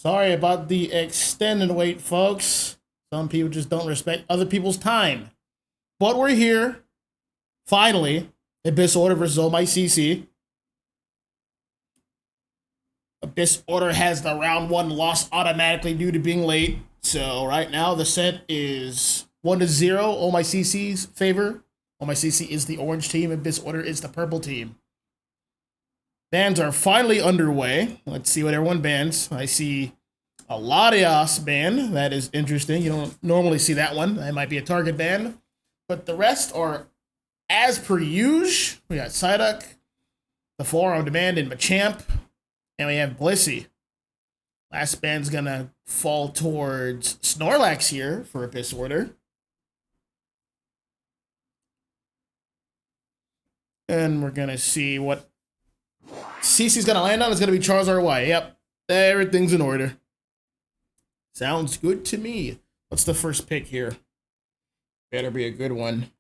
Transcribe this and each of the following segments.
Sorry about the extended wait, folks. Some people just don't respect other people's time. But we're here. Finally. Abyss Order versus Oh My CC. Abyss Order has the round 1 loss automatically due to being late. So right now the set is 1-0. Oh My CC's favor. Oh My CC is the orange team. Abyss Order is the purple team. Bans are finally underway. Let's see what everyone bans. I see a Lotus ban. That is interesting. You don't normally see that one. That might be a target ban. But the rest are as per usual. We got Psyduck, the 4 on demand, and Machamp. And we have Blissey. Last ban's gonna fall towards Snorlax here for Abyss Order. And we're gonna see what CC's gonna land on. It's gonna be Charles RY. Yep, everything's in order. Sounds good to me. What's the first pick here? Better be a good one.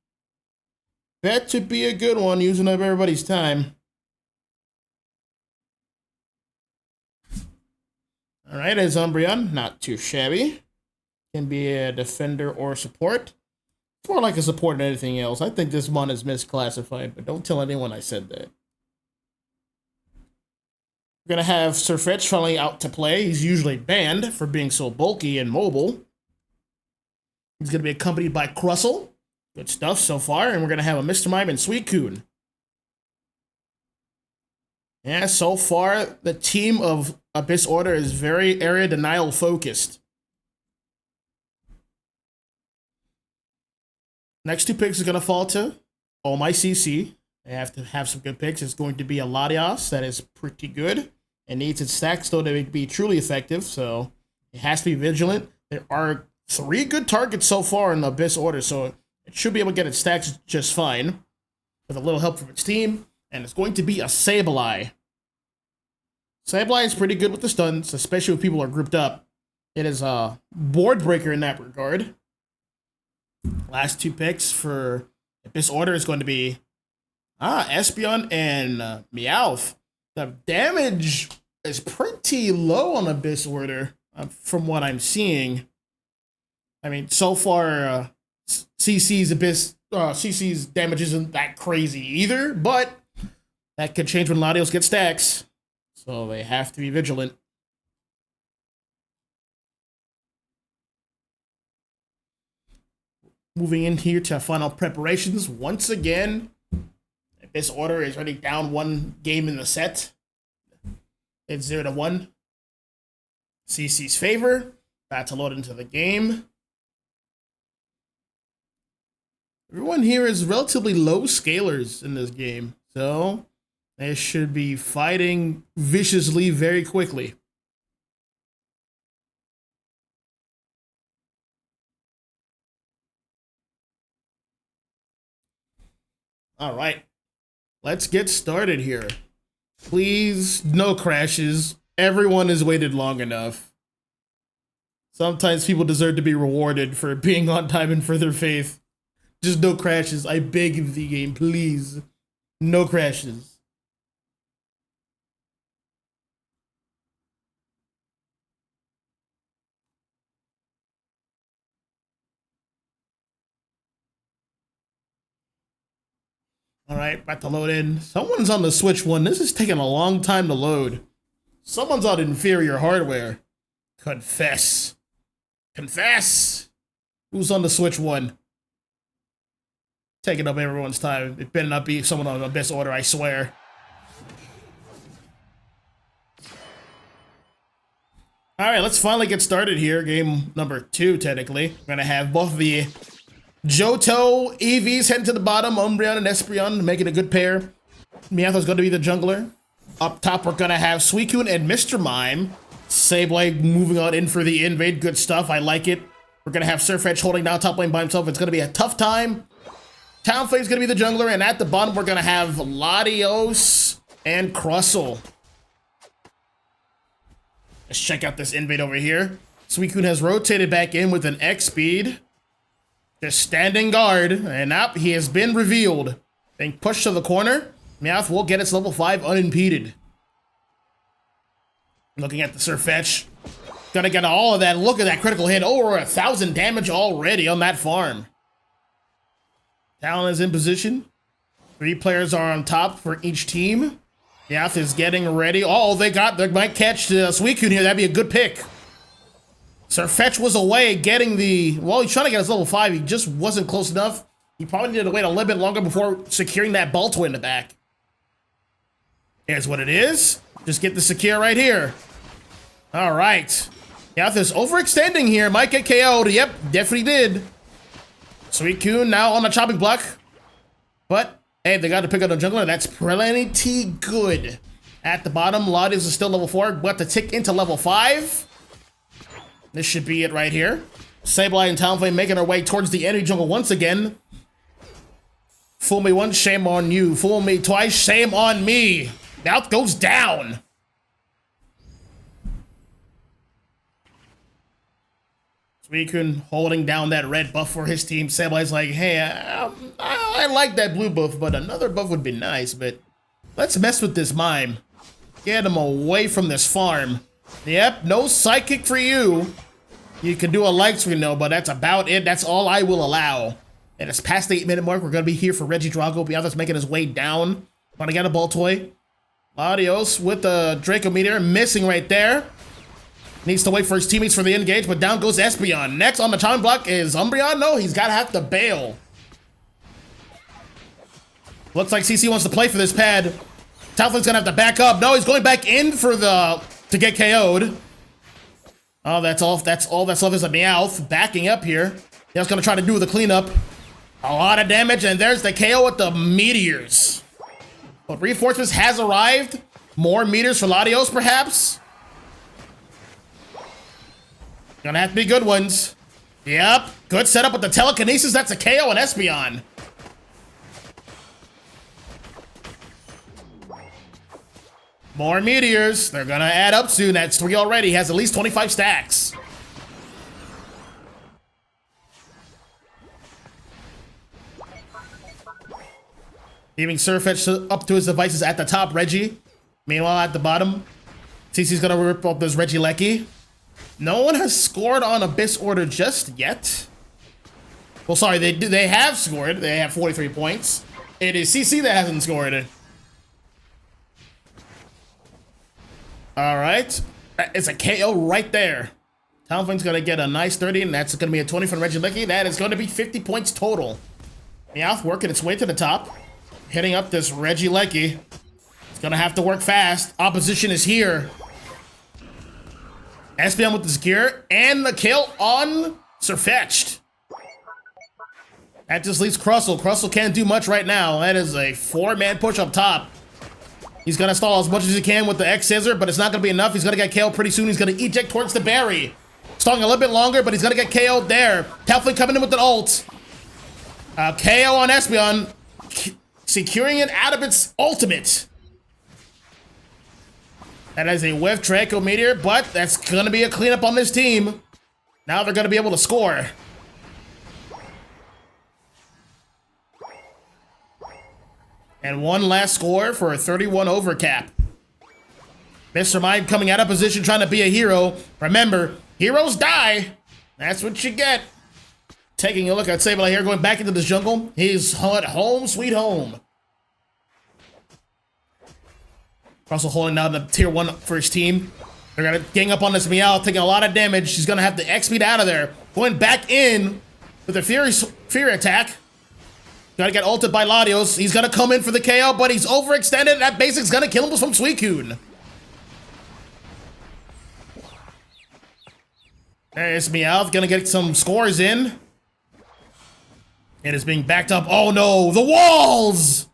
Better be a good one, using up everybody's time. All right, as Umbreon, not too shabby. Can be a defender or support. It's more like a support than anything else. I think this one is misclassified, but don't tell anyone I said that. We're going to have Surfetch finally out to play. He's usually banned for being so bulky and mobile. He's going to be accompanied by Crustle. Good stuff so far. And we're going to have a Mr. Mime and Suicune. Yeah, so far, the team of Abyss Order is very area denial focused. Next 2 picks are going to fall to Oh My CC. They have to have some good picks. It's going to be a Latios that is pretty good and needs its stacks though to be truly effective, so it has to be vigilant. There are 3 good targets so far in the Abyss Order, so it should be able to get its stacks just fine with a little help from its team, and it's going to be a Sableye. Sableye is pretty good with the stuns, especially when people are grouped up. It is a board breaker in that regard. Last 2 picks for Abyss Order is going to be Espeon and Meowth. The damage is pretty low on Abyss Order from what I'm seeing. I mean, so far, CC's damage isn't that crazy either, but that could change when Latios get stacks. So they have to be vigilant. Moving in here to final preparations. Once again, Abyss Order is already down 1 game in the set. It's 0-1. CC's favor. About to load into the game. Everyone here is relatively low scalers in this game, so they should be fighting viciously very quickly. All right. Let's get started here. Please, no crashes. Everyone has waited long enough. Sometimes people deserve to be rewarded for being on time and for their faith. Just no crashes. I beg of the game, please. No crashes. All right, about to load in. Someone's on the Switch 1. This is taking a long time to load. Someone's on inferior hardware. Confess. Confess. Who's on the Switch 1? Taking up everyone's time. It better not be someone on Abyss Order, I swear. All right, let's finally get started here. Game number 2, technically. We're going to have both the Johto EVs heading to the bottom. Umbreon and Espeon making a good pair. Meowth's going to be the jungler. Up top, we're going to have Suicune and Mr. Mime. Sableye moving on in for the invade. Good stuff. I like it. We're going to have Surfetch holding down top lane by himself. It's going to be a tough time. Talonflame's going to be the jungler. And at the bottom, we're going to have Latios and Crustle. Let's check out this invade over here. Suicune has rotated back in with an X speed. Just standing guard. And now he has been revealed. Being pushed to the corner. Meowth will get its level 5 unimpeded. Looking at the Surfetch. Gonna get all of that. Look at that critical hit. Over 1,000 damage already on that farm. Talon is in position. 3 players are on top for each team. Yath is getting ready. Oh, they might catch Suicune here. That'd be a good pick. Sirfetch was away getting the... Well, he's trying to get his level 5. He just wasn't close enough. He probably needed to wait a little bit longer before securing that Baltoy in the back. Here's what it is. Just get the secure right here. All right. Yath is overextending here. Might get KO'd. Yep, definitely did. Suicune now on the chopping block. But, hey, they got to pick up the jungler. That's plenty good. At the bottom, Lotus is still level 4. But to tick into level 5. This should be it right here. Sableye and Talonflame making our way towards the enemy jungle once again. Fool me once, shame on you. Fool me twice, shame on me. Now it goes down. Suicune holding down that red buff for his team. Sableye's like, hey, I like that blue buff, but another buff would be nice. But let's mess with this mime. Get him away from this farm. Yep, no psychic for you. You can do a light screen though, but that's about it. That's all I will allow. And it's past the 8-minute mark. We're going to be here for Regidrago. Beyonce's making his way down. Want to get a Baltoy. Latios with the Draco Meteor. Missing right there. Needs to wait for his teammates for the engage, but down goes Espeon. Next on the time block is Umbreon. No, he's got to have to bail. Looks like CC wants to play for this pad. Talonflame's going to have to back up. No, he's going back in for to get KO'd. Oh, that's all that's left is a Meowth backing up here. He's going to try to do the cleanup. A lot of damage, and there's the KO with the meteors. But reinforcements has arrived. More meters for Latios, perhaps. Gonna have to be good ones. Yep, good setup with the telekinesis. That's a KO on Espeon. More meteors. They're gonna add up soon. That's 3 already. Has at least 25 stacks. Leaving Sirfetch up to his devices at the top, Reggie. Meanwhile, at the bottom, CC's gonna rip up this Regieleki. No one has scored on Abyss Order just yet. Well, sorry, they have scored. They have 43 points. It is CC that hasn't scored it. All right. It's a KO right there. Talonflame's gonna get a nice 30, and that's gonna be a 20 from Regieleki. That is gonna be 50 points total. Meowth working its way to the top. Hitting up this Regieleki. It's gonna have to work fast. Opposition is here. Espeon with the secure and the kill on Sirfetch'd. That just leaves Crustle. Crustle can't do much right now. That is a 4-man push up top. He's gonna stall as much as he can with the X Scissor, but it's not gonna be enough. He's gonna get KO'd pretty soon. He's gonna eject towards the berry. Stalling a little bit longer, but he's gonna get KO'd there. Talonflame coming in with an ult. KO on Espeon. Securing it out of its ultimate. That is a whiff Draco Meteor, but that's gonna be a cleanup on this team. Now they're gonna be able to score. And one last score for a 31 over cap. Mr. Mime coming out of position trying to be a hero. Remember, heroes die. That's what you get. Taking a look at Sableye here, going back into this jungle. He's at home, sweet home. Also holding down the tier 1 for his team. They're gonna gang up on this Meowth, taking a lot of damage. She's gonna have the X speed out of there. Going back in with a Fury attack. Gotta get ulted by Latios. He's gonna come in for the KO, but he's overextended. That basic's gonna kill him from Suicune. There's Meowth, gonna get some scores in. It is being backed up. Oh no, the walls!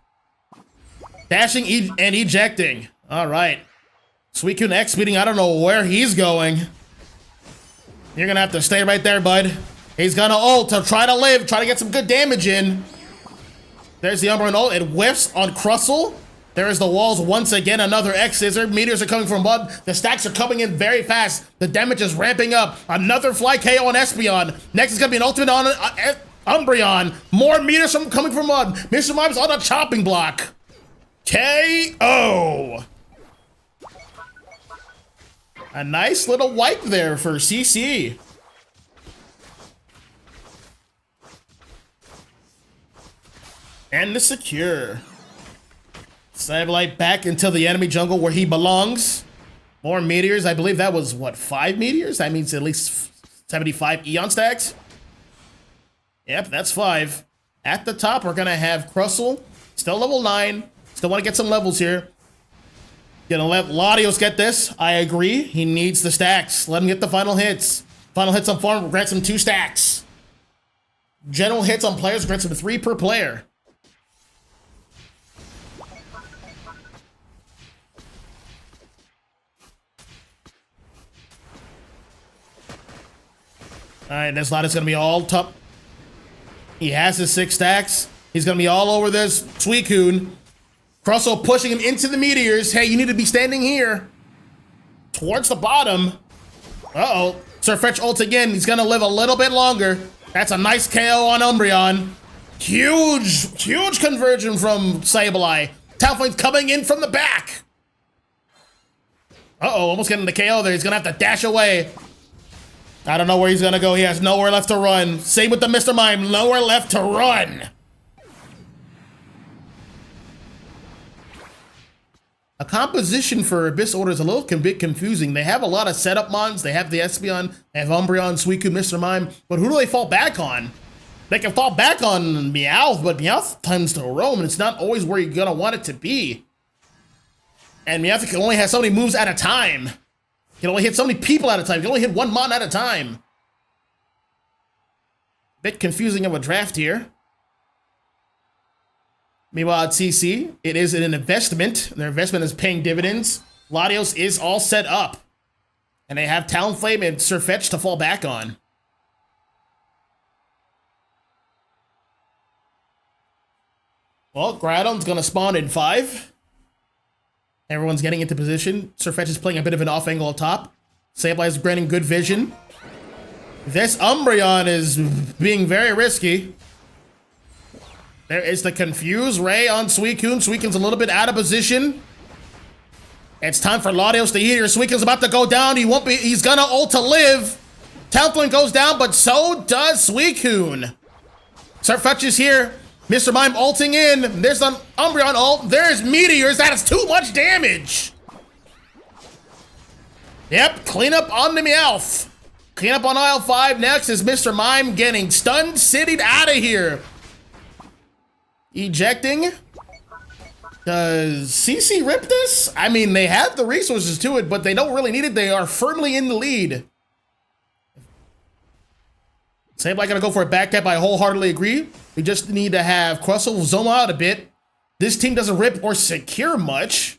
Dashing and ejecting. All right. Suicune X speeding. I don't know where he's going. You're gonna have to stay right there, bud. He's gonna ult to try to live, try to get some good damage in. There's the Umbreon ult. It whiffs on Crustle. There's the walls once again. Another X Scissor. Meteors are coming from above. The stacks are coming in very fast. The damage is ramping up. Another fly KO on Espeon. Next is gonna be an ultimate on Umbreon. More meters coming from above. Mr. Mime's on a chopping block. KO. A nice little wipe there for CC. And the secure. Sableye back into the enemy jungle where he belongs. More meteors. I believe that was, what, 5 meteors? That means at least 75 Eon stacks. Yep, that's 5. At the top, we're going to have Crustle. Still level 9. Still want to get some levels here. Gonna let Latios get this. I agree. He needs the stacks. Let him get the final hits. Final hits on farm grants him 2 stacks. General hits on players grants him 3 per player. Alright, this Lotus is gonna be all top. He has his 6 stacks. He's gonna be all over this Suicune. Crustle pushing him into the meteors. Hey, you need to be standing here. Towards the bottom. Uh-oh. Surfetch ults again. He's gonna live a little bit longer. That's a nice KO on Umbreon. Huge conversion from Sableye. Talonflame's coming in from the back. Uh-oh, almost getting the KO there. He's gonna have to dash away. I don't know where he's gonna go. He has nowhere left to run. Same with the Mr. Mime. Nowhere left to run. A composition for Abyss Order is a little bit confusing. They have a lot of setup mons. They have the Espeon, they have Umbreon, Suicune, Mr. Mime. But who do they fall back on? They can fall back on Meowth, but Meowth tends to roam, and it's not always where you're gonna want it to be. And Meowth can only have so many moves at a time. You can only hit so many people at a time. You can only hit 1 mon at a time. Bit confusing of a draft here. Meanwhile, at CC, it is an investment. Their investment is paying dividends. Latios is all set up. And they have Talonflame and Surfetch to fall back on. Well, Groudon's going to spawn in 5. Everyone's getting into position. Surfetch is playing a bit of an off angle up top. Sableye is granting good vision. This Umbreon is being very risky. There is the Confuse Ray on Suicune. Suicune's a little bit out of position. It's time for Latios to eat here. Suicune's about to go down. He's gonna ult to live. Talonflame goes down, but so does Suicune. Surfetch is here. Mr. Mime ulting in. There's an Umbreon ult. There's meteors. That is too much damage. Yep, clean up on the Meowth. Clean up on aisle 5. Next is Mr. Mime getting stunned, citied out of here. Ejecting. Does CC rip this? I mean, they have the resources to it, but they don't really need it. They are firmly in the lead. Sableye gonna go for a back tap. I wholeheartedly agree. We just need to have Crustle zoom out a bit. This team doesn't rip or secure much.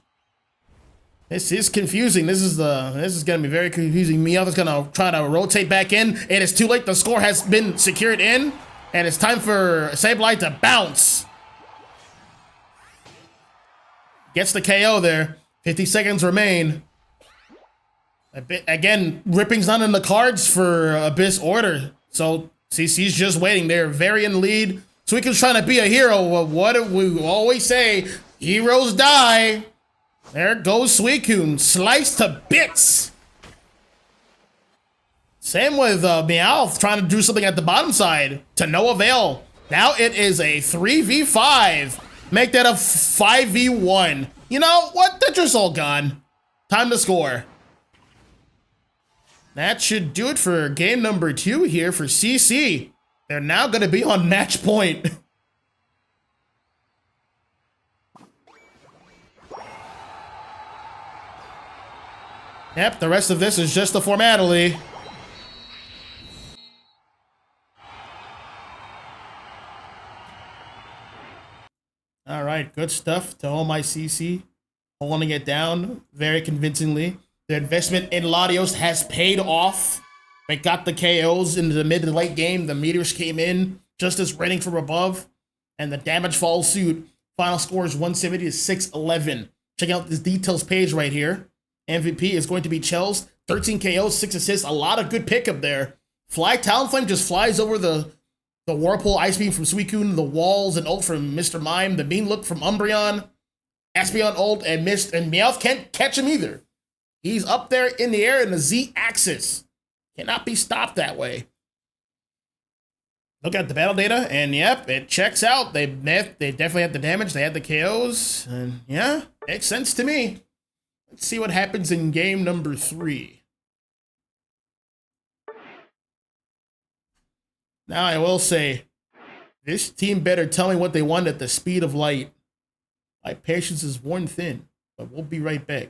This is confusing. This is gonna be very confusing. Meowth is gonna try to rotate back in. It is too late. The score has been secured in, and it's time for Sableye to bounce. Gets the KO there. 50 seconds remain. Again, ripping's not in the cards for Abyss Order. So CC's just waiting. They're very in the lead. Suicune's trying to be a hero. What do we always say? Heroes die. There goes Suicune. Sliced to bits. Same with Meowth trying to do something at the bottom side. To no avail. Now it is a 3v5. Make that a 5v1. You know what? They're just all gone. Time to score. That should do it for game number 2 here for CC. They're now going to be on match point. Yep, the rest of this is just a formality. All right, good stuff to all my CC. Holding it down very convincingly. The investment in Latios has paid off. They got the KOs into the mid and late game. The meteors came in just as raining from above, and the damage follows suit. Final score is 170 to 611. Check out this details page right here. MVP is going to be Chels. 13 KOs, 6 assists. A lot of good pickup there. Talonflame just flies over the Whirlpool Ice Beam from Suicune, the walls and ult from Mr. Mime, the Bean Look from Umbreon, Espeon ult and Meowth can't catch him either. He's up there in the air in the Z-axis. Cannot be stopped that way. Look at the battle data, and yep, it checks out. They definitely had the damage. They had the KOs, and yeah, makes sense to me. Let's see what happens in game number 3. Now, I will say, this team better tell me what they want at the speed of light. My patience is worn thin, but we'll be right back.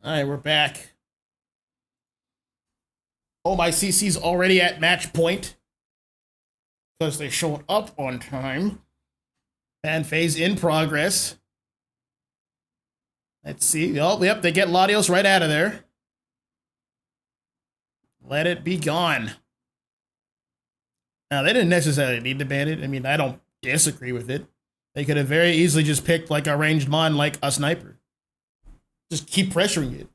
All right, we're back. Oh, my CC's already at match point because they showed up on time. Fan phase in progress. Let's see. Oh, yep, they get Latios right out of there. Let it be gone. Now, they didn't necessarily need to ban it. I mean, I don't disagree with it. They could have very easily just picked like a ranged mon like a sniper. Just keep pressuring it.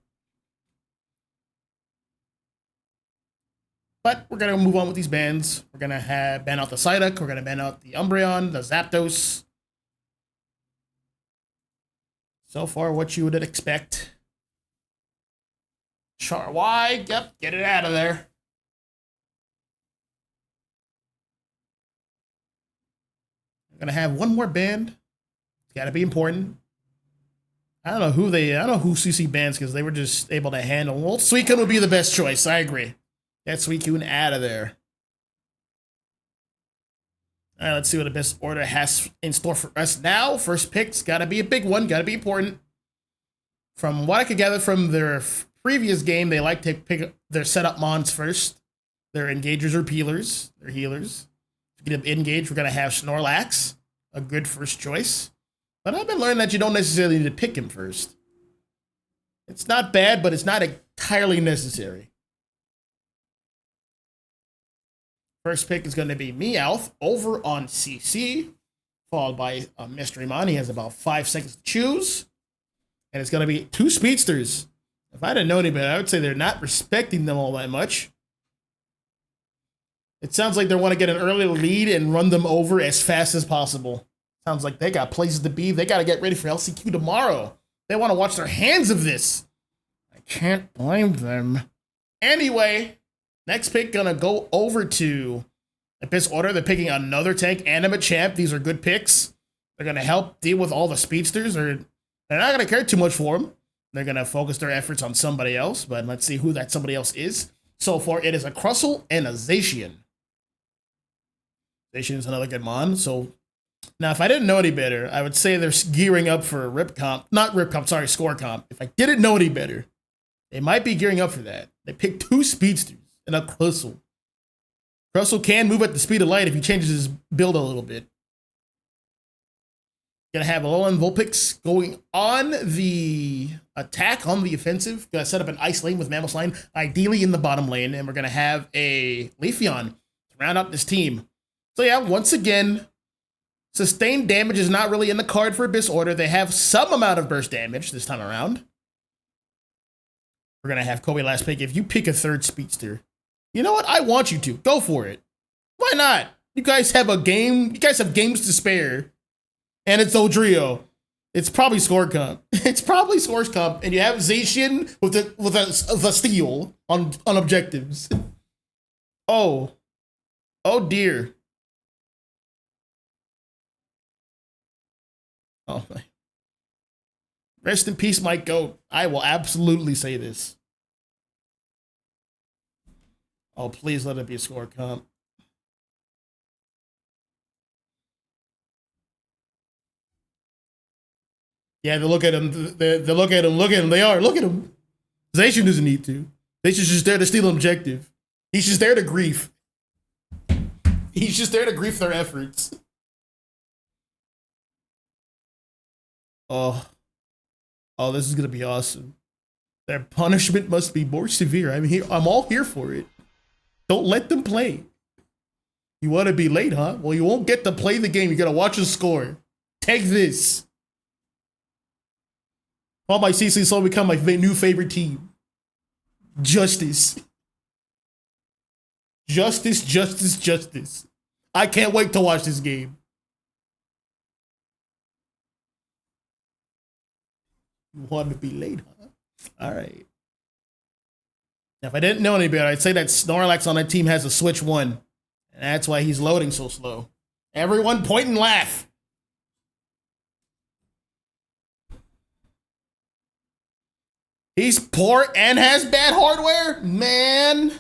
But we're going to move on with these bans. We're going to ban out the Psyduck. We're going to ban out the Umbreon, the Zapdos. So far, what you would expect. Charwai, yep, get it out of there. I'm going to have one more ban. It's got to be important. I don't know who CC bans because they were just able to handle. Well, Suicune would be the best choice. I agree. Get Suicune out of there. All right, let's see what the best order has in store for us now. First pick's got to be a big one, got to be important. From what I could gather from their previous game, they like to pick their setup mons first. Their engagers or peelers, their healers. To get them engaged, we're going to have Snorlax, a good first choice. But I've been learning that you don't necessarily need to pick him first. It's not bad, but it's not entirely necessary. First pick is going to be Meowth over on CC, followed by Mystery Mon. He has about 5 seconds to choose. And it's going to be 2 speedsters. If I didn't know any better, I would say they're not respecting them all that much. It sounds like they want to get an early lead and run them over as fast as possible. Sounds like they got places to be. They got to get ready for LCQ tomorrow. They want to watch their hands of this. I can't blame them. Anyway, next pick going to go over to Abyss Order. They're picking another tank and a Machamp. These are good picks. They're going to help deal with all the speedsters. They're not going to care too much for them. They're going to focus their efforts on somebody else, but let's see who that somebody else is. So far, it is a Crustle and a Zacian. Zacian is another good mon. So now, if I didn't know any better, I would say they're gearing up for Score Comp. If I didn't know any better, they might be gearing up for that. They picked 2 speedsters and a Crustle. Crustle can move at the speed of light if he changes his build a little bit. Gonna have Alolan Vulpix going on the attack, on the offensive. Gonna set up an Ice Lane with Mamoswine, ideally in the bottom lane, and we're gonna have a Leafeon to round out this team. So yeah, once again, sustained damage is not really in the card for Abyss Order. They have some amount of burst damage this time around. We're gonna have Kobe last pick. If you pick a 3rd speedster, you know what? I want you to. Go for it. Why not? You guys have a game. You guys have games to spare. And it's Odrio. It's probably Score Comp. It's probably Score Comp. And you have Zacian with a steal on objectives. Oh. Oh dear. Oh my. Rest in peace, my goat. I will absolutely say this. Oh, please let it be a Score Comp. Yeah, they look at him. They look at him. Look at him. They are. Look at him. Zacian doesn't need to. Zacian's just there to steal an objective. He's just there to grief. He's just there to grief their efforts. Oh, this is gonna be awesome. Their punishment must be more severe. I'm all here for it. Don't let them play. You want to be late, huh? Well, you won't get to play the game. You gotta watch the score. Take this. All my CC so become my new favorite team. Justice. Justice, justice, justice. I can't wait to watch this game. You want to be late, huh? All right. Now, if I didn't know any better, I'd say that Snorlax on that team has a Switch 1. And that's why he's loading so slow. Everyone point and laugh. He's poor and has bad hardware? Man.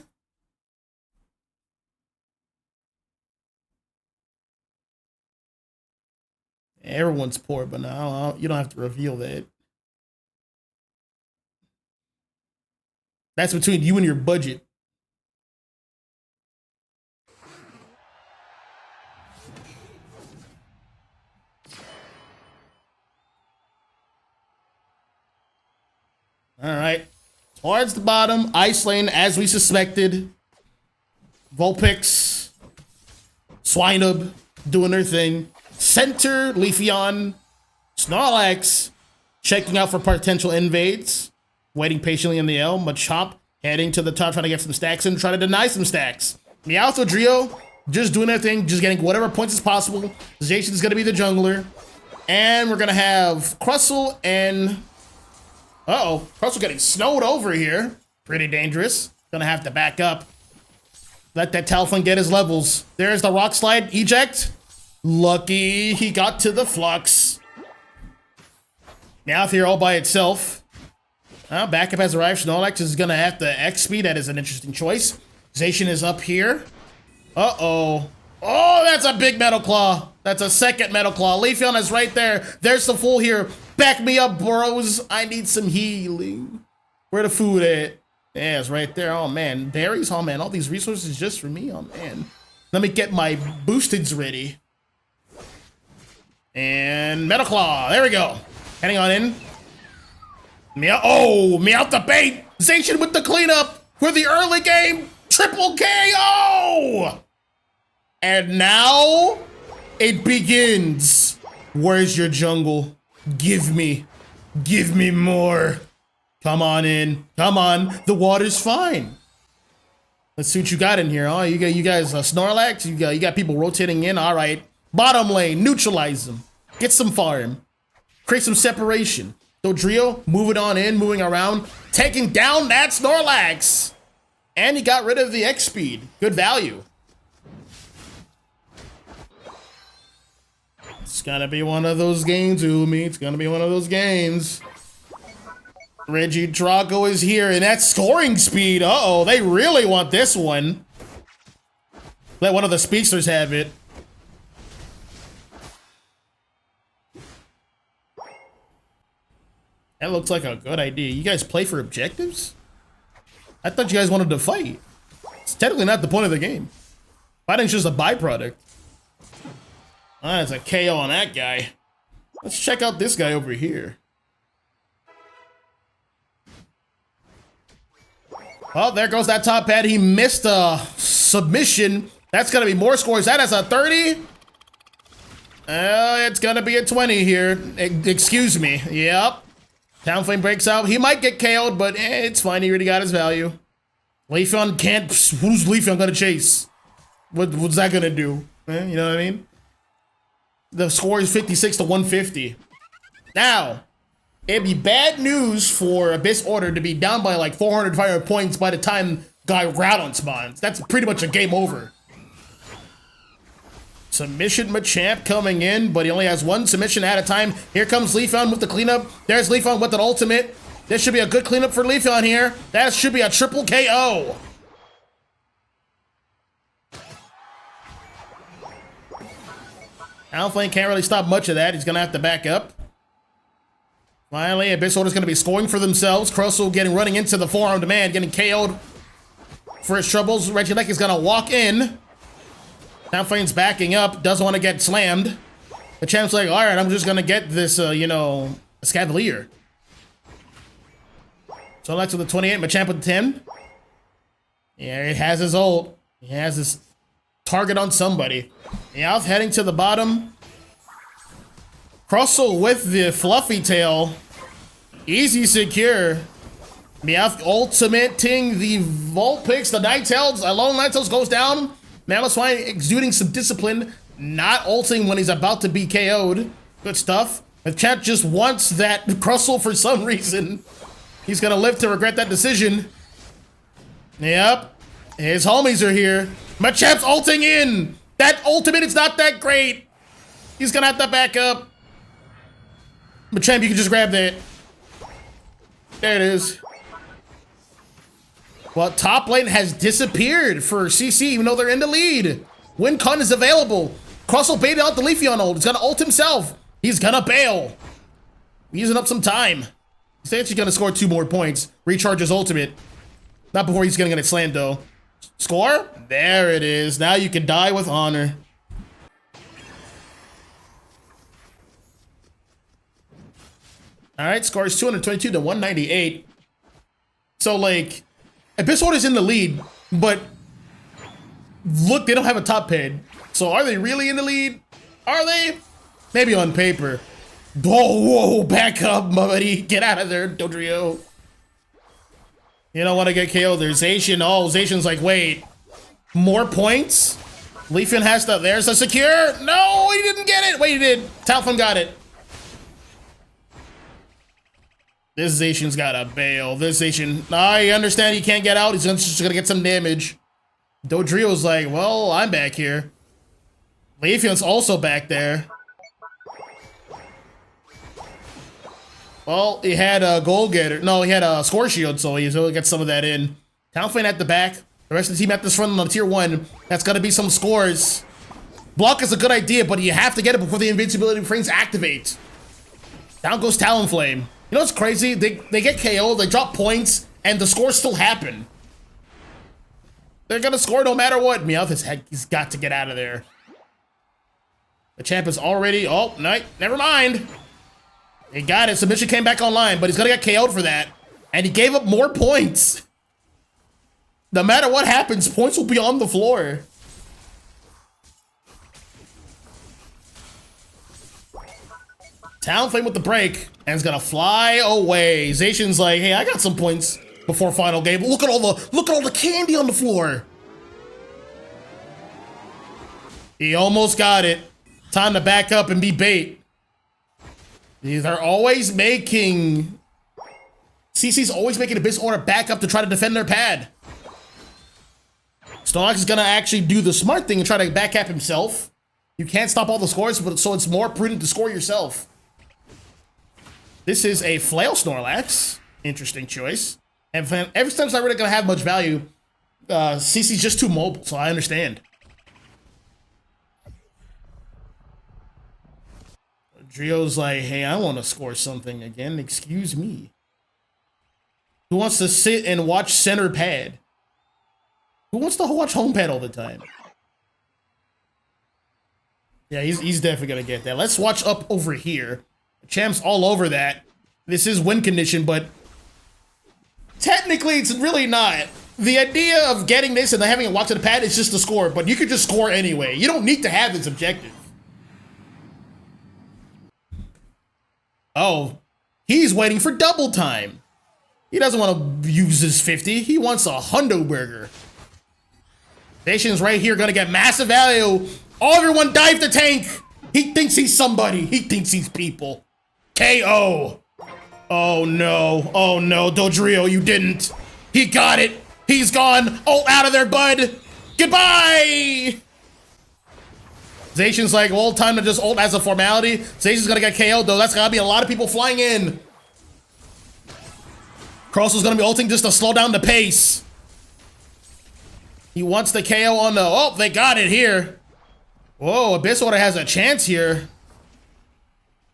Everyone's poor, but no, you don't have to reveal that. That's between you and your budget. All right. Towards the bottom, Ice Lane, as we suspected. Vulpix, Swinub doing their thing. Center, Leafeon, Snorlax, checking out for potential invades. Waiting patiently in the L. Machop heading to the top, trying to get some stacks and trying to deny some stacks. Meowth, Odrio, just doing their thing, just getting whatever points as possible. Zacian's going to be the jungler. And we're going to have Crustle and... Uh-oh, Crustle getting snowed over here. Pretty dangerous. Gonna have to back up. Let that Talfun get his levels. There's the Rock Slide eject. Lucky he got to the Flux. Meowth here all by itself. Backup has arrived. Snorlax is gonna have to XP. That is an interesting choice. Zacian is up here. Uh-oh. Oh, that's a big Metal Claw. That's a second Metal Claw. Leafeon is right there. There's the full here. Back me up, bros. I need some healing. Where the food at? Yeah, it's right there. Oh, man. Berries? Oh, man. All these resources just for me? Oh, man. Let me get my boosteds ready. And Metal Claw. There we go. Heading on in. Meow. Oh, Meowth the bait. Zacian with the cleanup for the early game. Triple KO! And now it begins. Where's your jungle? Give me more. Come on in. Come on. The water's fine. Let's see what you got in here. Oh, you guys Snorlax. You got people rotating in. All right. Bottom lane. Neutralize them. Get some farm. Create some separation. Dodrio, move it on in, moving around, taking down that Snorlax. And he got rid of the X speed. Good value. It's gonna be one of those games, Umi. It's gonna be one of those games. Reggie Drago is here, and that scoring speed. Uh-oh, they really want this one. Let one of the speedsters have it. That looks like a good idea. You guys play for objectives? I thought you guys wanted to fight. It's technically not the point of the game. Fighting's just a byproduct. That's a KO on that guy. Let's check out this guy over here. Oh, there goes that top pad. He missed a submission. That's gonna be more scores. That is a 30. It's gonna be a 20 here. Excuse me. Yep. Talonflame breaks out. He might get KO'd, but it's fine. He already got his value. Leafeon can't. Who's Leafeon gonna chase? What's that gonna do? You know what I mean? The score is 56 to 150. Now, it'd be bad news for Abyss Order to be down by like 400, 500 points by the time Guy Groudon spawns. That's pretty much a game over. Submission Machamp coming in, but he only has one submission at a time. Here comes Leafeon with the cleanup. There's Leafeon with an ultimate. This should be a good cleanup for Leafeon here. That should be a triple KO. Talonflame can't really stop much of that. He's going to have to back up. Finally, Abyss Order's going to be scoring for themselves. Crustle running into the four-armed man, getting KO'd for his troubles. Regieleki is going to walk in. Talonflame's backing up, doesn't want to get slammed. The champ's like, all right, I'm just going to get this, Scavalier. So that's with the 28, Machamp with the 10. Yeah, he has his ult. He has his target on somebody. Meowth heading to the bottom. Crustle with the fluffy tail. Easy secure. Meowth ultimating the Vulpix, the Ninetales. Lone Ninetales goes down. Mamoswine exuding some discipline. Not ulting when he's about to be KO'd. Good stuff. The chat just wants that Crustle for some reason. He's gonna live to regret that decision. Yep. His homies are here. Machamp's ulting in. That ultimate is not that great. He's gonna have to back up. Machamp, you can just grab that. There it is. Well, top lane has disappeared for CC, even though they're in the lead. Wincon is available. Crustle baited out the Leafeon ult. He's gonna ult himself. He's gonna bail. Using up some time. He's actually gonna score 2 more points. Recharge his ultimate. Not before he's gonna get slammed though. Score? There it is. Now you can die with honor. All right, score is 222 to 198. So like, Abyss Order's in the lead, but look, they don't have a top pad. So are they really in the lead? Are they? Maybe on paper. Whoa, back up, buddy. Get out of there, Dodrio. You don't want to get KO'd. There's Zacian. Oh, Zacian's like, wait. More points? Leafeon has to. There's a secure. No, he didn't get it. Wait, he did. Talonflame got it. This Zacian's got a bail. This Zacian. I understand he can't get out. He's just going to get some damage. Dodrio's like, well, I'm back here. Leafeon's also back there. Well, he had a goal getter. No, he had a score shield, so he's able to get some of that in. Talonflame at the back. The rest of the team at this front on tier 1. That's got to be some scores. Block is a good idea, but you have to get it before the invincibility frames activate. Down goes Talonflame. You know what's crazy? They get KO'd, they drop points, and the scores still happen. They're gonna score no matter what. Meowth, he's got to get out of there. The champ is already... Oh, no, never mind. He got it. Submission came back online, but he's gonna get KO'd for that. And he gave up more points. No matter what happens, points will be on the floor. Talonflame with the break, and it's gonna fly away. Zacian's like, hey, I got some points before final game. Look at all the candy on the floor. He almost got it. Time to back up and be bait. They're always making... CC's always making a business order back up to try to defend their pad. Snorlax is gonna actually do the smart thing and try to backcap himself. You can't stop all the scores, but so it's more prudent to score yourself. This is a Flail Snorlax. Interesting choice. And every time's not really gonna have much value. CC's just too mobile, so I understand. Drio's like, hey, I want to score something again. Excuse me. Who wants to sit and watch center pad? Who wants to watch home pad all the time? Yeah, he's definitely gonna get that. Let's watch up over here. The champ's all over that. This is win condition, but technically it's really not. The idea of getting this and then having it walk to the pad is just to score, but you could just score anyway. You don't need to have this objective. Oh, he's waiting for double time. He doesn't want to use his 50. He wants a hundo burger. Zacian's right here, gonna get massive value. Everyone dive the tank. He thinks he's somebody. He thinks he's people. KO. Oh no. Oh no, Dodrio, you didn't. He got it. He's gone. Ult out of there, bud. Goodbye. Zacian's like, well, time to just ult as a formality. Zacian's gonna get KO'd though. That's gotta be a lot of people flying in. Crosso's gonna be ulting just to slow down the pace. He wants the KO on the... Oh, they got it here. Whoa, Abyss Order has a chance here.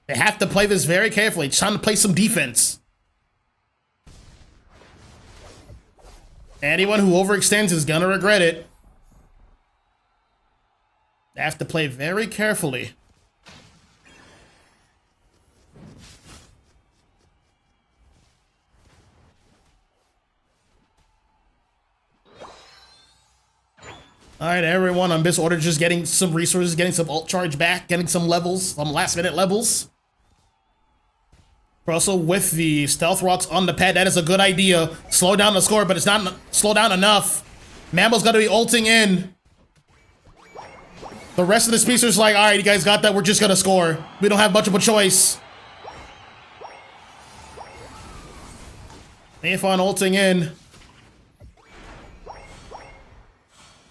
They have to play this very carefully. It's time to play some defense. Anyone who overextends is gonna regret it. They have to play very carefully. Alright, everyone on this order just getting some resources, getting some ult charge back, getting some levels, some last minute levels. Also, with the stealth rocks on the pad, that is a good idea. Slow down the score, but it's not slow down enough. Mammo's got to be ulting in. The rest of the speedster's like, alright, you guys got that, we're just gonna score. We don't have much of a choice. Aphon ulting in.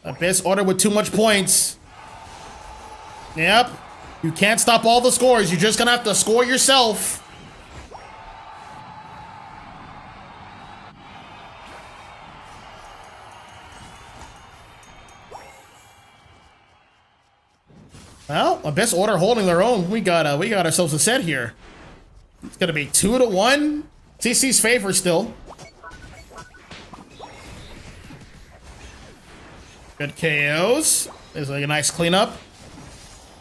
Abyss Order with too much points. Yep. You can't stop all the scores. You're just gonna have to score yourself. Well, Abyss Order holding their own. We got ourselves a set here. It's gonna be 2-1. CC's favor still. Good KOs. There's like a nice cleanup.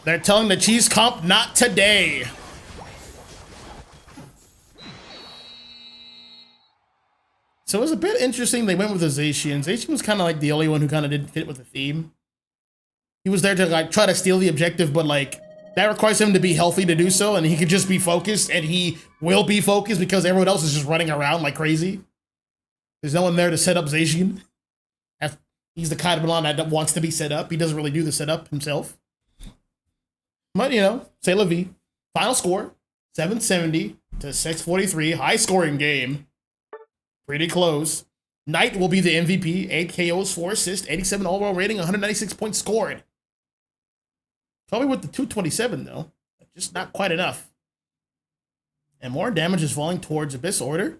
They're telling the cheese comp not today. So it was a bit interesting. They went with the Zacian. Zacian was kind of like the only one who kind of didn't fit with the theme. He was there to like try to steal the objective, but like that requires him to be healthy to do so, and he could just be focused, and he will be focused because everyone else is just running around like crazy. There's no one there to set up Zacian. He's the kind of Milan that wants to be set up. He doesn't really do the setup himself. But, you know, c'est la vie. Final score, 770 to 643. High scoring game. Pretty close. Knight will be the MVP. 8 KOs, 4 assists, 87 overall rating, 196 points scored. Probably with the 227, though. Just not quite enough. And more damage is falling towards Abyss Order.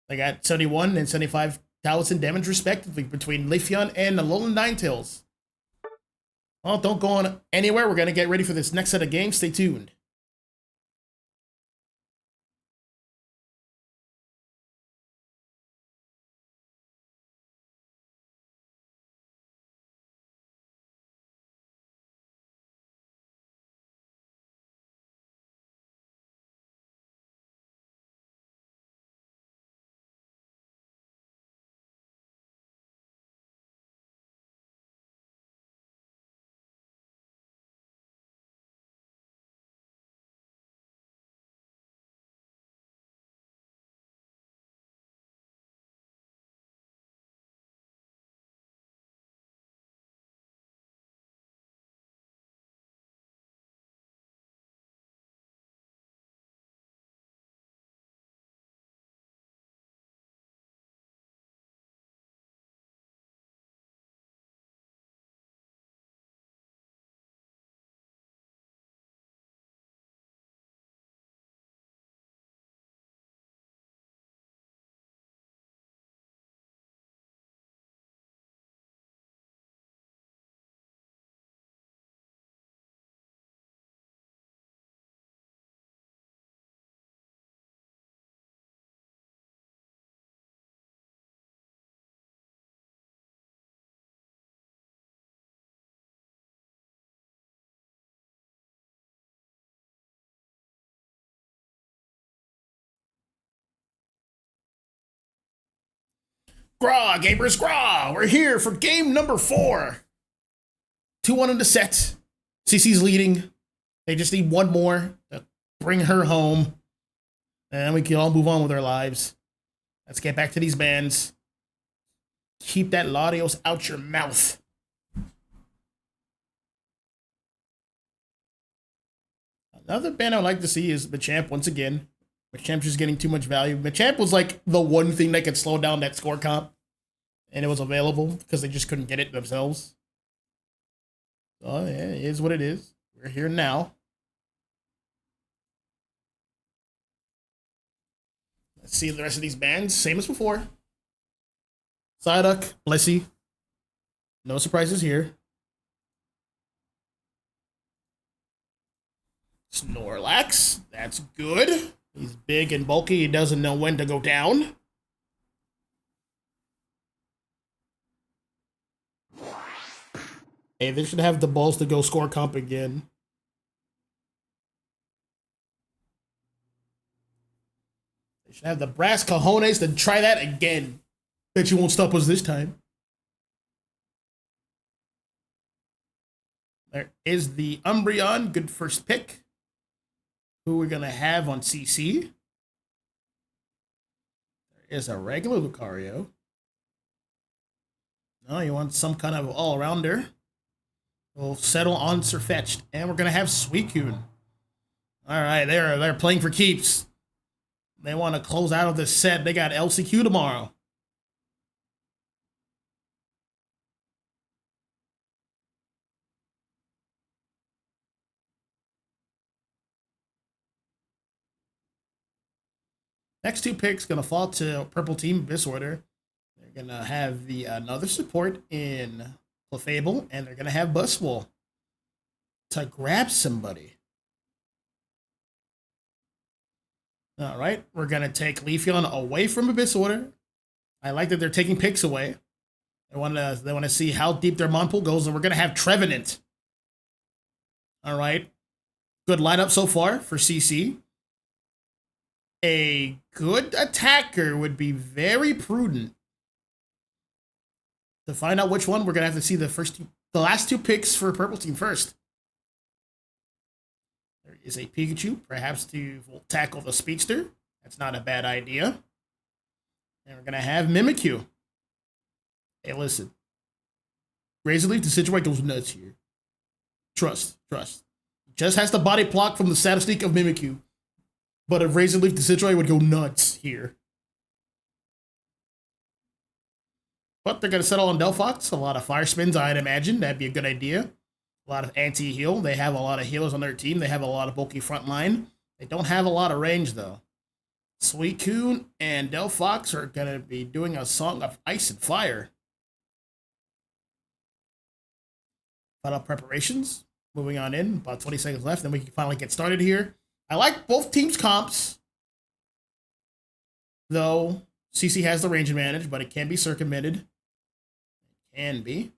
They got 71 and 75,000 damage respectively between Leafeon and the Alolan Ninetales. Well, don't go on anywhere. We're going to get ready for this next set of games. Stay tuned. Graw, gamers, graw! We're here for game number 4. 2-1 in the set. CC's leading. They just need one more to bring her home. And we can all move on with our lives. Let's get back to these bands. Keep that Latios out your mouth. Another band I'd like to see is Machamp once again. Machamp's just getting too much value. Machamp was like the one thing that could slow down that score comp. And it was available because they just couldn't get it themselves. So yeah, it is what it is. We're here now. Let's see the rest of these bands. Same as before. Psyduck, Blissey. No surprises here. Snorlax. That's good. He's big and bulky. He doesn't know when to go down. Hey, they should have the balls to go score comp again. They should have the brass cojones to try that again. Bet you won't stop us this time. There is the Umbreon. Good first pick. Who we're going to have on CC. There is a regular Lucario. No, you want some kind of all-rounder. We'll settle on Sirfetch'd. And we're going to have Suicune. All right, they're playing for keeps. They want to close out of this set. They got LCQ tomorrow. Next two picks going to fall to Purple Team Abyss Order. They're going to have the another support in Clefable, and they're going to have Buzzwole to grab somebody. All right, we're going to take Leafeon away from Abyss Order. I like that they're taking picks away. They want to see how deep their Mon pool goes, and we're going to have Trevenant. All right, good lineup so far for CC. A good attacker would be very prudent. To find out which one, we're gonna have to see the last two picks for Purple Team first. There is a Pikachu, perhaps to tackle the Speedster. That's not a bad idea. And we're gonna have Mimikyu. Hey, listen. Razor Leaf, the situation goes nuts here. Trust. Just has the body block from the statistic of Mimikyu. But if Razor Leaf, the situation would go nuts here. But they're going to settle on Delphox. A lot of fire spins, I'd imagine. That'd be a good idea. A lot of anti-heal. They have a lot of healers on their team. They have a lot of bulky front line. They don't have a lot of range, though. Suicune and Delphox are going to be doing a song of ice and fire. Final preparations. Moving on in. About 20 seconds left. Then we can finally get started here. I like both teams' comps. Though CC has the range advantage, but it can be circumvented. It can be.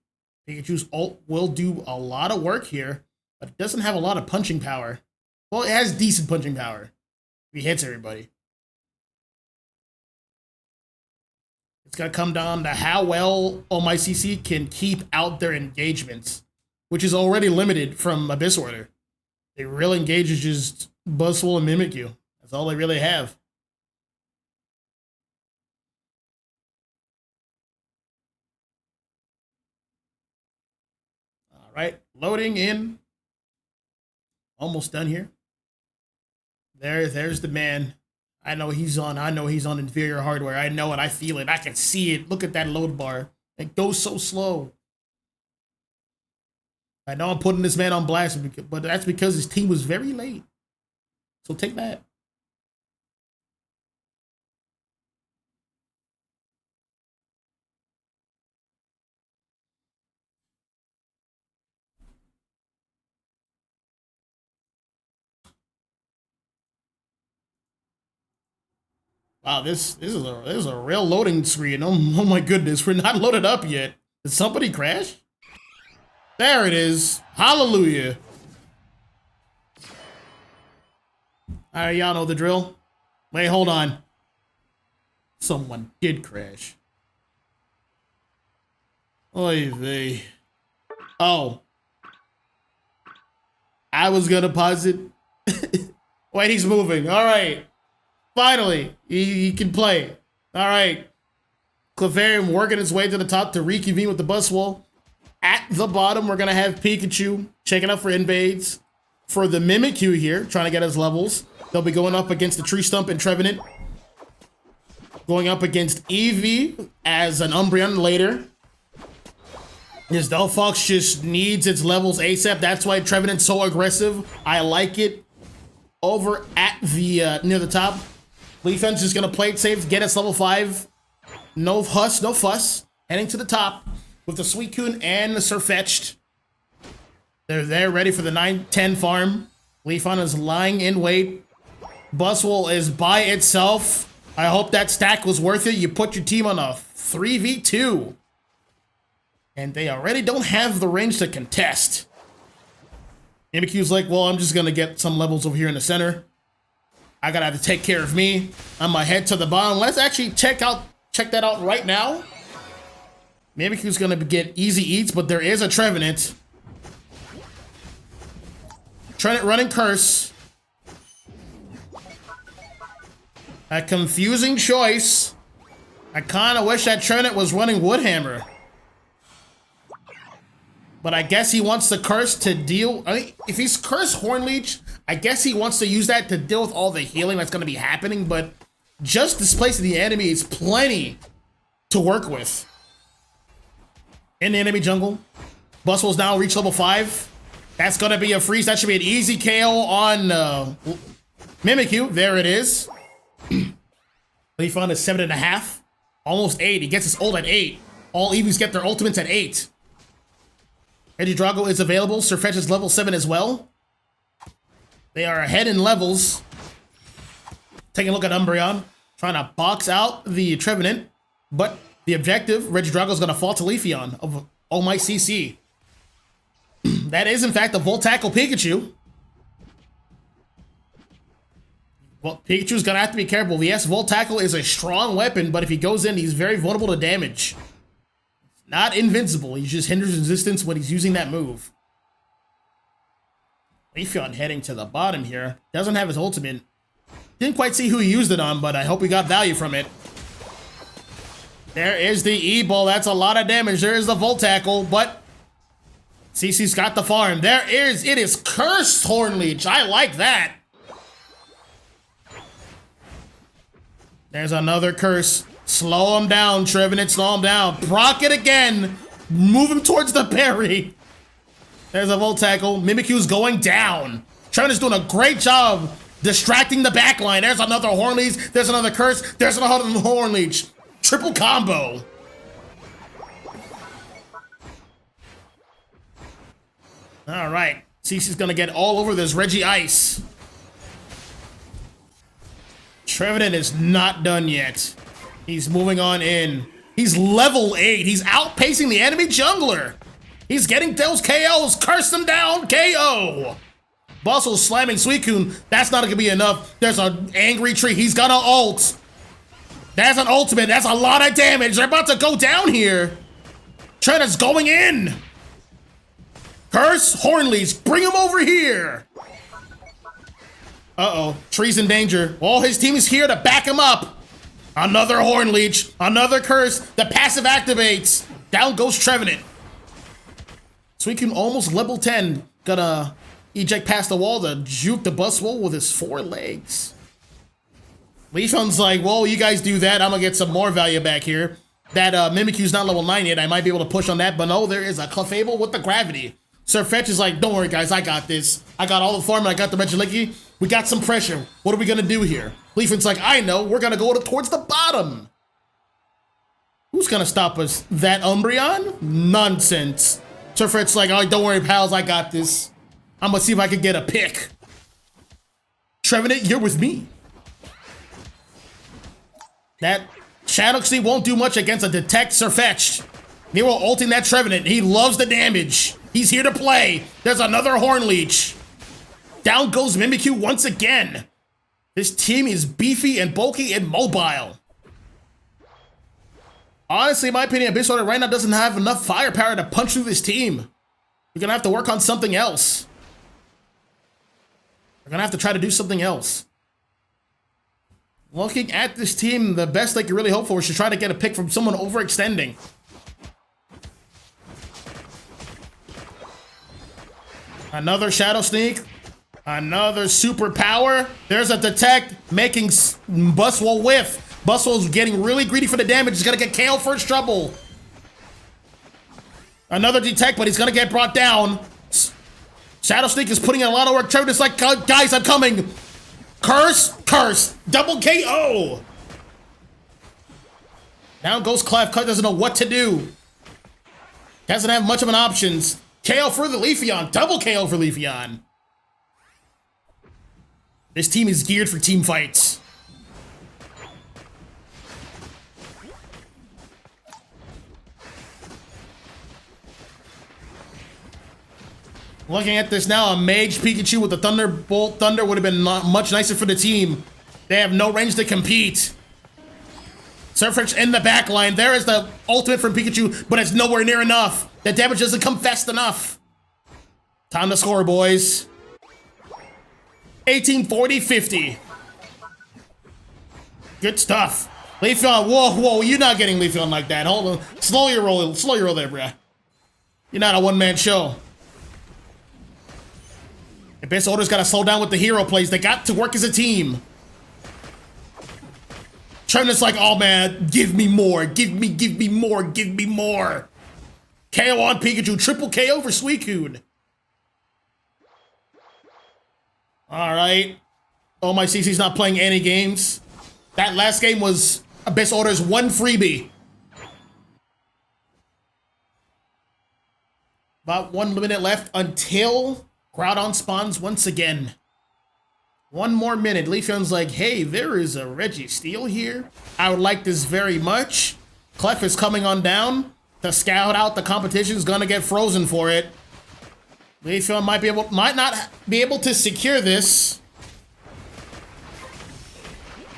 Pikachu's ult will do a lot of work here, but it doesn't have a lot of punching power. Well, it has decent punching power. He hits everybody. It's going to come down to how well CC can keep out their engagements, which is already limited from Abyss Order. Their real engage is just Buzzwole and Mimikyu. That's all they really have. All right, loading in. Almost done here. There's the man. I know he's on inferior hardware. I know it. I feel it. I can see it. Look at that load bar. It goes so slow. I know I'm putting this man on blast, but that's because his team was very late. So take that. Wow, this is a real loading screen. Oh my goodness, we're not loaded up yet. Did somebody crash? There it is. Hallelujah. All right, y'all know the drill. Wait, hold on. Someone did crash. Oy vey. Oh. I was gonna pause it. Wait, he's moving. All right. Finally, he can play. All right. Clefairy working his way to the top to reconvene with the Buzzwole. At the bottom, we're going to have Pikachu checking up for invades. For the Mimikyu here, trying to get his levels. They'll be going up against the Tree Stump and Trevenant. Going up against Eevee as an Umbreon later. This Delphox just needs its levels ASAP. That's why Trevenant's so aggressive. I like it. Over at the near the top. Leafen's just gonna play it safe, get its level 5. No huss, no fuss. Heading to the top with the Suicune and the Sirfetch'd. They're there ready for the 9-10 farm. Leafon is lying in wait. Buzzwole is by itself. I hope that stack was worth it. You put your team on a 3v2. And they already don't have the range to contest. Mimikyu's like, well, I'm just gonna get some levels over here in the center. I gotta have to take care of me. I'm gonna head to the bottom. Let's actually check that out right now. Mimikyu's gonna get easy eats, but there is a Trevenant. Trevenant running Curse. A confusing choice. I kinda wish that Trevenant was running Woodhammer. But I guess he wants the Curse to deal... I mean, if he's Curse Horn Leech, I guess he wants to use that to deal with all the healing that's going to be happening, but just displacing the enemy is plenty to work with. In the enemy jungle, Buzzwole's now reached level 5. That's going to be a freeze. That should be an easy KO on Mimikyu. There it is. Leafon is 7.5. Almost 8. He gets his ult at 8. All Eevees get their ultimates at 8. Regidrago is available. Sirfetch'd is level 7 as well. They are ahead in levels. Taking a look at Umbreon. Trying to box out the Trevenant. But the objective, Regidrago is going to fall to Leafeon of Oh My CC. That is, in fact, a Volt Tackle Pikachu. Well, Pikachu's going to have to be careful. Yes, Volt Tackle is a strong weapon, but if he goes in, he's very vulnerable to damage. Not invincible, he just hinders resistance when he's using that move. Leafeon heading to the bottom here. Doesn't have his ultimate. Didn't quite see who he used it on, but I hope we got value from it. There is the E-Ball. That's a lot of damage. There is the Volt Tackle, but CC's got the farm. It is Cursed Horn Leech. I like that. There's another Curse. Slow him down, Trevenant. Slow him down. Proc it again. Move him towards the parry. There's a Volt Tackle. Mimikyu's going down. Trevenant's doing a great job Distracting the backline. There's another Horn Leech. There's another Curse. There's another Horn Leech. Triple combo. All right. CC's gonna get all over this Reggie Ice. Trevenant is not done yet. He's moving on in. He's level 8. He's outpacing the enemy jungler. He's getting those KOs. Curse them down. KO. Bustle slamming Suicune. That's not gonna be enough. There's an angry tree. He's gonna ult. That's an ultimate. That's a lot of damage. They're about to go down here. Trevenant's going in. Curse, Horn Leech. Bring him over here. Uh-oh. Tree's in danger. All his team is here to back him up. Another Horn Leech. Another Curse. The passive activates. Down goes Trevenant. Suicune almost level 10. Gonna eject past the wall to juke the Buzzwole with his 4 legs. Leafeon's like, well, you guys do that. I'm gonna get some more value back here. That Mimikyu's not level 9 yet. I might be able to push on that, but no, there is a Clefable with the gravity. Sir Fetch is like, don't worry, guys. I got this. I got all the farm and I got the Regieleki. We got some pressure. What are we gonna do here? Leafeon's like, I know. We're gonna go towards the bottom. Who's gonna stop us? That Umbreon? Nonsense. Sir Fetch's like, oh, don't worry, pals. I got this. I'm gonna see if I can get a pick. Trevenant, you're with me. That Shadow Sneak won't do much against a Detect Sirfetch'd. They were ulting that Trevenant. He loves the damage. He's here to play. There's another Horn Leech. Down goes Mimikyu once again. This team is beefy and bulky and mobile. Honestly, in my opinion, Abyss Order right now doesn't have enough firepower to punch through this team. We're gonna have to work on something else. We're gonna have to try to do something else. Looking at this team, the best they can really hope for is to try to get a pick from someone overextending. Another Shadow Sneak. Another super power. There's a Detect making Buzzwole whiff. Buzzwole's getting really greedy for the damage. He's gonna get KO first trouble. Another Detect, but he's gonna get brought down. Shadow Sneak is putting in a lot of work. Trevenant's like, guys, I'm coming. Curse, curse, double KO. Down goes Clef. Clef doesn't know what to do. Doesn't have much of an options. KO for the Leafeon. Double KO for Leafeon. This team is geared for team fights. Looking at this now, a Mage Pikachu with the Thunderbolt Thunder would have been much nicer for the team. They have no range to compete. Surfetch in the back line. There is the ultimate from Pikachu, but it's nowhere near enough. The damage doesn't come fast enough. Time to score, boys. 1840-50. Good stuff. Leafeon, whoa, you're not getting Leafeon like that. Hold on. Slow your roll there, bruh. You're not a one-man show. Abyss Order's gotta slow down with the hero plays. They got to work as a team. Trevenant's like, oh man, give me more. Give me more. KO on Pikachu. Triple KO for Suicune. Alright. Oh, my CC's not playing any games. That last game was Abyss Order's one freebie. About 1 minute left until Groudon spawns once again. 1 more minute. Leafeon's like, hey, there is a Registeel here. I would like this very much. Clef is coming on down to scout out the competition. Is gonna get frozen for it. Leafeon might not be able to secure this.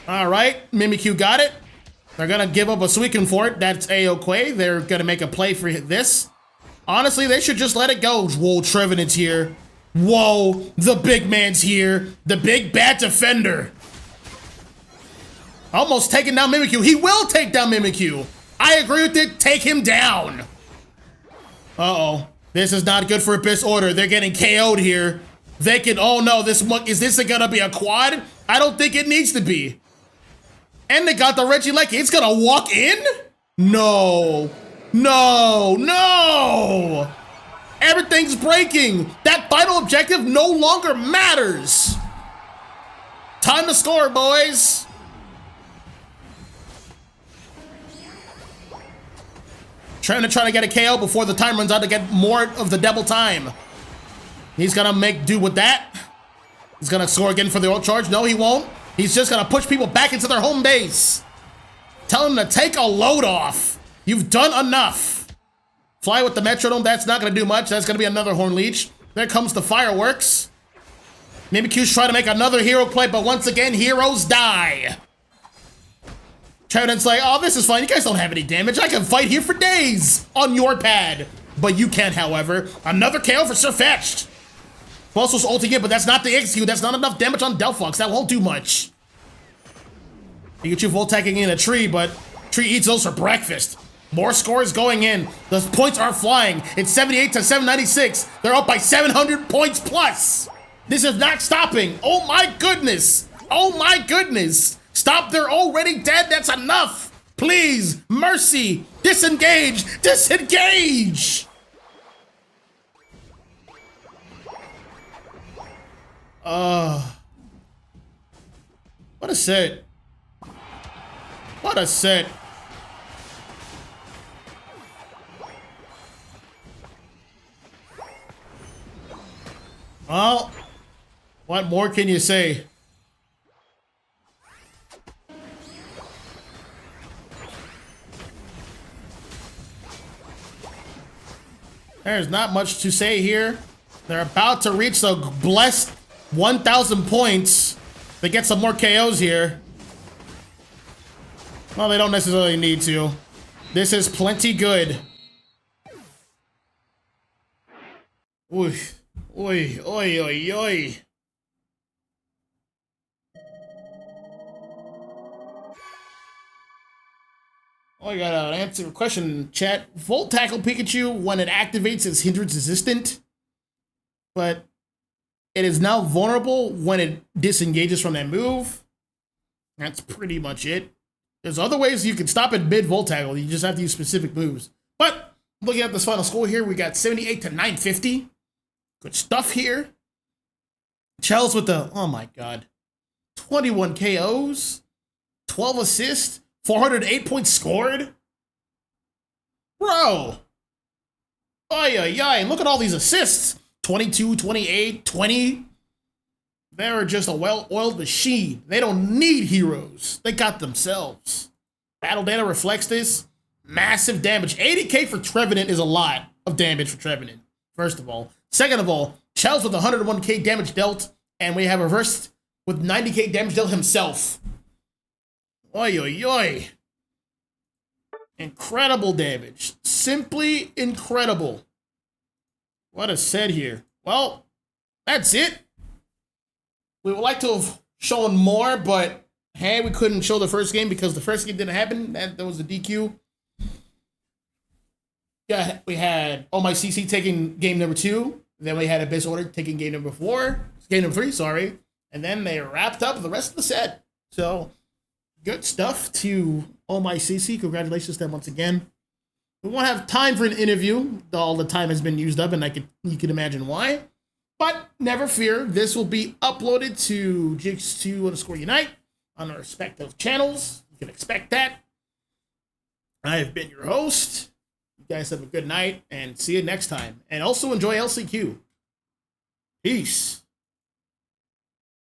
All right, Mimikyu got it. They're gonna give up a Suicune for it. That's A-OK. They're gonna make a play for this. Honestly, they should just let it go. Whoa, Trevenant's here. Whoa, the big man's here. The big bad defender. Almost taking down Mimikyu. He will take down Mimikyu. I agree with it. Take him down. Uh-oh. This is not good for Abyss Order. They're getting KO'd here. They can, oh no, is this gonna be a quad? I don't think it needs to be. And they got the Regieleki. It's gonna walk in? No. Everything's breaking. That final objective no longer matters. Time to score, boys. Trying to get a KO before the time runs out to get more of the double time. He's gonna make do with that. He's gonna score again for the ult charge. No, he won't. He's just gonna push people back into their home base. Tell him to take a load off. You've done enough. Fly with the metronome. That's not gonna do much. That's gonna be another Horn Leech. There comes the fireworks. Mimikyu's trying to make another hero play, but once again, heroes die. Trevenant's like, oh, this is fine. You guys don't have any damage. I can fight here for days on your pad. But you can't, however. Another KO for Sir Fetched. Bossel's ulting it, but that's not the execute. That's not enough damage on Delphox. That won't do much. Pikachu Voltecking in a tree, but tree eats those for breakfast. More scores going in. The points are flying. It's 78 to 796. They're up by 700 points plus. This is not stopping. Oh my goodness. Oh my goodness. Stop, they're already dead. That's enough. Please, mercy, disengage, disengage. What a set. What a set. Well, what more can you say? There's not much to say here. They're about to reach the blessed 1,000 points. They get some more KOs here. Well, they don't necessarily need to. This is plenty good. Oy, oy, oy, oy, oy. Oh, I got an answer a question in chat. Volt Tackle Pikachu, when it activates, is hindrance resistant, but it is now vulnerable when it disengages from that move. That's pretty much it. There's other ways you can stop it mid Volt Tackle. You just have to use specific moves. But looking at this final score here, we got 78 to 950. Good stuff here. Chels with the, oh my god, 21 KOs, 12 assists. 408 points scored? Bro. Ay, ay, ay. Look at all these assists. 22, 28, 20. They're just a well-oiled machine. They don't need heroes. They got themselves. Battle data reflects this. Massive damage. 80k for Trevenant is a lot of damage for Trevenant, first of all. Second of all, Chels with 101k damage dealt, and we have reversed with 90k damage dealt himself. Oi, oi, oi. Incredible damage. Simply incredible. What a set here. Well, that's it. We would like to have shown more, but hey, we couldn't show the first game because the first game didn't happen. That was the DQ. Yeah, we had Oh My CC taking game number 2. Then we had Abyss Order taking game number 3, sorry. And then they wrapped up the rest of the set. So, good stuff to Oh My CC. Congratulations to them once again. We won't have time for an interview. All the time has been used up, and you can imagine why. But never fear, this will be uploaded to Jigs2_Unite on our respective channels. You can expect that. I have been your host. You guys have a good night, and see you next time. And also enjoy LCQ. Peace.